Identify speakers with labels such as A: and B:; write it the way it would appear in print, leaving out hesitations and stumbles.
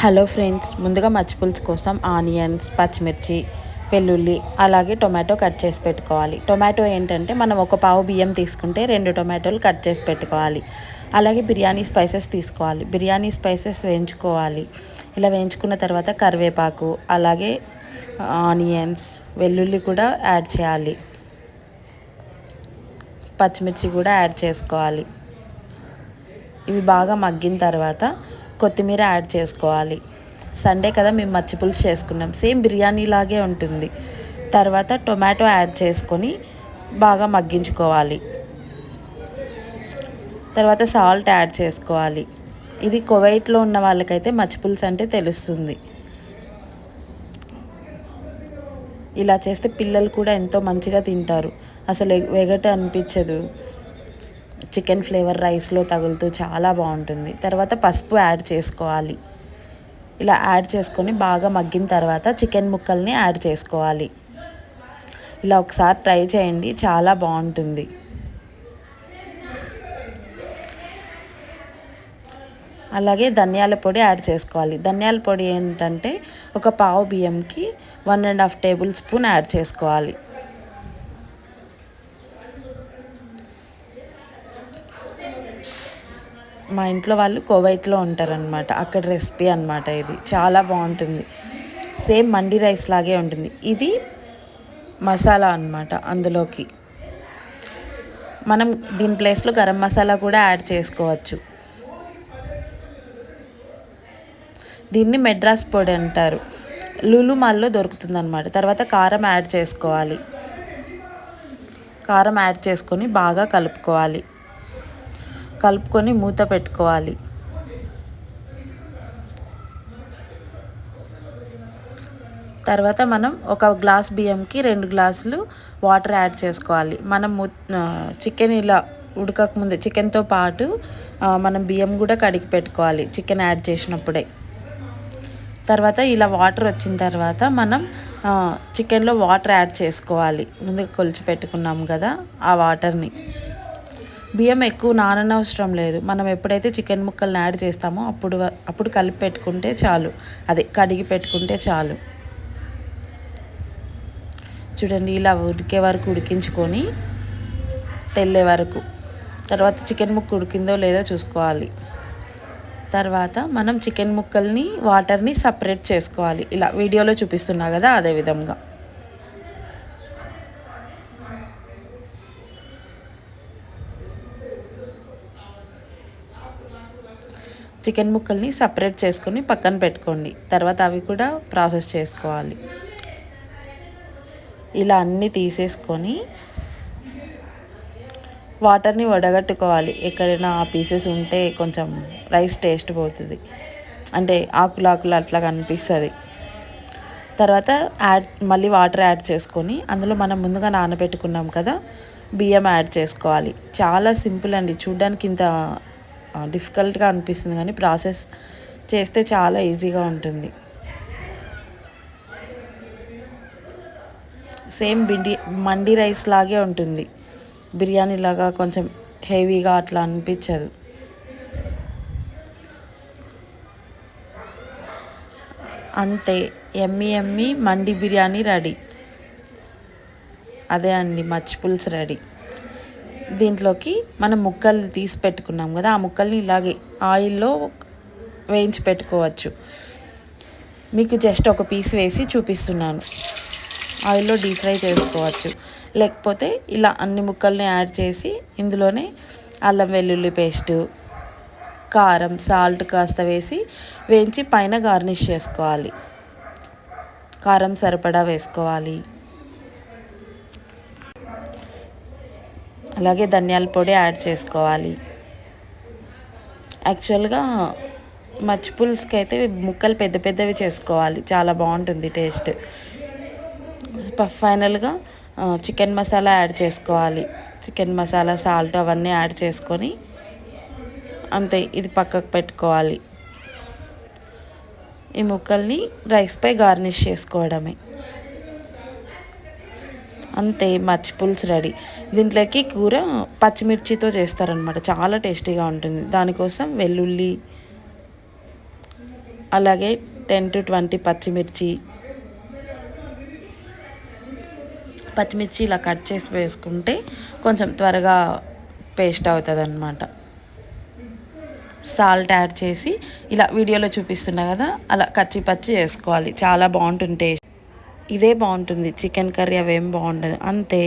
A: Hello friends, ముందుగా మచ్చి పులుసు కోసం ఆనియన్స్, పచ్చిమిర్చి, వెల్లుల్లి అలాగే టొమాటో కట్ చేసి పెట్టుకోవాలి. టొమాటో ఏంటంటే మనం ఒక పావు బియ్యం తీసుకుంటే 2 టొమాటోలు కట్ చేసి పెట్టుకోవాలి. అలాగే బిర్యానీ స్పైసెస్ తీసుకోవాలి. బిర్యానీ స్పైసెస్ వేయించుకోవాలి. ఇలా వేయించుకున్న తర్వాత కరివేపాకు, అలాగే ఆనియన్స్, వెల్లుల్లి కూడా యాడ్ చేయాలి. పచ్చిమిర్చి కూడా యాడ్ చేసుకోవాలి. ఇవి బాగా మగ్గిన తర్వాత కొత్తిమీర యాడ్ చేసుకోవాలి. సండే కదా మేము మచ్చి పులుసు చేసుకున్నాం, సేమ్ బిర్యానీ లాగే ఉంటుంది. తర్వాత టొమాటో యాడ్ చేసుకొని బాగా మగ్గించుకోవాలి. తర్వాత సాల్ట్ యాడ్ చేసుకోవాలి. ఇది కువైట్లో ఉన్న వాళ్ళకైతే మచ్చి పులుసు అంటే తెలుస్తుంది. ఇలా చేస్తే పిల్లలు కూడా ఎంతో మంచిగా తింటారు. అసలు వెగట అనిపించదు. చికెన్ ఫ్లేవర్ రైస్లో తగులుతూ చాలా బాగుంటుంది. తర్వాత పసుపు యాడ్ చేసుకోవాలి. ఇలా యాడ్ చేసుకొని బాగా మగ్గిన తర్వాత చికెన్ ముక్కల్ని యాడ్ చేసుకోవాలి. ఇలా ఒకసారి ట్రై చేయండి, చాలా బాగుంటుంది. అలాగే ధనియాల పొడి యాడ్ చేసుకోవాలి. ధనియాల పొడి ఏంటంటే ఒక పావు బియ్యంకి 1.5 టేబుల్ స్పూన్ యాడ్ చేసుకోవాలి. మా ఇంట్లో వాళ్ళు కువైట్లో ఉంటారనమాట, అక్కడ రెసిపీ అనమాట. ఇది చాలా బాగుంటుంది. సేమ్ మండి రైస్ లాగే ఉంటుంది. ఇది మసాలా అనమాట. అందులోకి మనం దీని ప్లేస్లో గరం మసాలా కూడా యాడ్ చేసుకోవచ్చు. దీన్ని మెడ్రాస్ పొడి అంటారు. లులు మాల్లో దొరుకుతుంది అనమాట. తర్వాత కారం యాడ్ చేసుకోవాలి. కారం యాడ్ చేసుకొని బాగా కలుపుకోవాలి. కలుపుకొని మూత పెట్టుకోవాలి. తర్వాత మనం ఒక గ్లాస్ బియ్యంకి 2 గ్లాసులు వాటర్ యాడ్ చేసుకోవాలి. మనం చికెన్ ఇలా ఉడకకముందే చికెన్తో పాటు మనం బియ్యం కూడా కడిగి పెట్టుకోవాలి చికెన్ యాడ్ చేసినప్పుడే. తర్వాత ఇలా వాటర్ వచ్చిన తర్వాత మనం చికెన్లో వాటర్ యాడ్ చేసుకోవాలి. ముందుగా కొలిచి పెట్టుకున్నాం కదా ఆ వాటర్ని. బియ్యం ఎక్కువ నాననవసరం లేదు. మనం ఎప్పుడైతే చికెన్ ముక్కల్ని యాడ్ చేస్తామో అప్పుడు కలిపి పెట్టుకుంటే చాలు. అదే కడిగి పెట్టుకుంటే చాలు. చూడండి, ఇలా ఉడికే వరకు ఉడికించుకొని తెల్లే వరకు. తర్వాత చికెన్ ముక్క ఉడికిందో లేదో చూసుకోవాలి. తర్వాత మనం చికెన్ ముక్కల్ని వాటర్ని సపరేట్ చేసుకోవాలి. ఇలా వీడియోలో చూపిస్తున్నా కదా అదే విధంగా. చికెన్ ముక్కల్ని సపరేట్ చేసుకొని పక్కన పెట్టుకోండి. తర్వాత అవి కూడా ప్రాసెస్ చేసుకోవాలి. ఇలా అన్నీ తీసేసుకొని వాటర్ని వడగట్టుకోవాలి. ఎక్కడైనా ఆ పీసెస్ ఉంటే కొంచెం రైస్ టేస్ట్ పోతుంది, అంటే ఆకులు అట్లా కనిపిస్తుంది. తర్వాత మళ్ళీ వాటర్ యాడ్ చేసుకొని అందులో మనం ముందుగా నానబెట్టుకున్నాం కదా బియ్యం యాడ్ చేసుకోవాలి. చాలా సింపుల్ అండి. చూడ్డానికి ఇంత డిఫికల్ట్గా అనిపిస్తుంది కానీ ప్రాసెస్ చేస్తే చాలా ఈజీగా ఉంటుంది. సేమ్ మండి రైస్ లాగే ఉంటుంది. బిర్యానీ లాగా కొంచెం హెవీగా అట్లా అనిపించదు. అంతే, ఎమ్మి మండి బిర్యానీ రెడీ. అదే అండి, మచ్చి పులుసు రెడీ. దీంట్లోకి మనం ముక్కలు తీసి పెట్టుకున్నాం కదా ఆ ముక్కల్ని ఇలాగే ఆయిల్లో వేయించి పెట్టుకోవచ్చు. మీకు జస్ట్ ఒక పీస్ వేసి చూపిస్తున్నాను. ఆయిల్లో డీప్ ఫ్రై చేసుకోవచ్చు. లేకపోతే ఇలా అన్ని ముక్కల్ని యాడ్ చేసి ఇందులోనే అల్లం వెల్లుల్లి పేస్టు, కారం, సాల్ట్ కాస్త వేసి వేయించి పైన గార్నిష్ చేసుకోవాలి. కారం సరిపడా వేసుకోవాలి. అలాగే ధనియాల పొడి యాడ్ చేసుకోవాలి. యాక్చువల్గా మచ్చి పులుసుకి అయితే ముక్కలు పెద్దవి చేసుకోవాలి, చాలా బాగుంటుంది టేస్ట్. ఫైనల్గా చికెన్ మసాలా యాడ్ చేసుకోవాలి. చికెన్ మసాలా, సాల్ట్ అవన్నీ యాడ్ చేసుకొని అంతే, ఇది పక్కకు పెట్టుకోవాలి. ఈ ముక్కల్ని రైస్పై గార్నిష్ చేసుకోవడమే. అంతే, మచ్చి పులుసు రెడీ. దీంట్లోకి కూర పచ్చిమిర్చితో చేస్తారనమాట, చాలా టేస్టీగా ఉంటుంది. దానికోసం వెల్లుల్లి, అలాగే 10 to 20 పచ్చిమిర్చి ఇలా కట్ చేసి వేసుకుంటే కొంచెం త్వరగా పేస్ట్ అవుతుంది అన్నమాట. సాల్ట్ యాడ్ చేసి ఇలా వీడియోలో చూపిస్తున్నా కదా, అలా పచ్చి వేసుకోవాలి. చాలా బాగుంటుంది టేస్ట్. ఇదే బాగుంటుంది, చికెన్ కర్రీ అవేం బాగుండదు. అంతే.